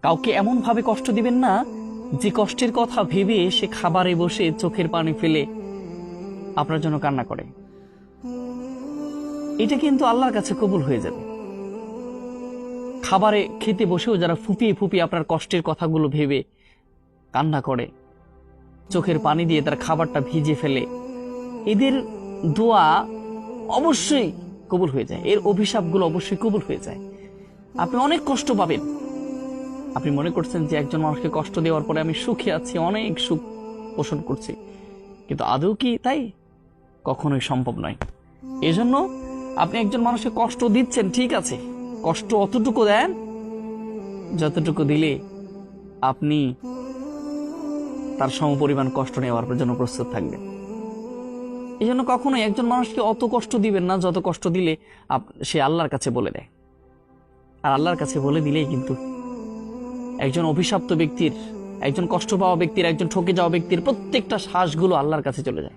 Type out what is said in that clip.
কাউকে এমন ভাবে কষ্ট দিবেন না যে কষ্টের কথা ভেবে সে খাবারে বসে চোখের পানি ফেলে আপনার জন্য কান্না করে। এটা কিন্তু আল্লাহর কাছে কবুল হয়ে যাবে। খাবারে খেতে বসেও যারা ফুপিয়ে ফুপিয়ে আপনার কষ্টের কথাগুলো ভেবে কান্না করে, চোখের পানি দিয়ে তার খাবারটা ভিজে ফেলে, এদের দোয়া অবশ্যই কবুল হয়ে যায়, এর অভিশাপগুলো অবশ্যই কবুল হয়ে যায়। আপনি অনেক কষ্ট পাবেন, আপনি মনে করছেন যে একজন মানুষকে কষ্ট দেওয়ার পরে আমি সুখে আছি, অনেক সুখ পোষণ করছি, কিন্তু আদৌ কি তাই? কখনোই সম্ভব নয়। এজন্য আপনি একজন মানুষকে কষ্ট দিচ্ছেন, ঠিক আছে, কষ্ট অতটুকু দেন যতটুকু দিলে আপনি তার সমপরিমাণ কষ্ট নেওয়ার জন্য প্রস্তুত থাকবেন। এই জন্য কখনোই একজন মানুষকে অত কষ্ট দিবেন না যত কষ্ট দিলে সে আল্লাহর কাছে বলে দেয়। আর আল্লাহর কাছে বলে দিলেই কিন্তু একজন অভিশপ্ত ব্যক্তির, একজন কষ্ট পাওয়া ব্যক্তির, একজন ঠকে যাওয়া ব্যক্তির প্রত্যেকটা শ্বাসগুলো আল্লাহর কাছে চলে যায়।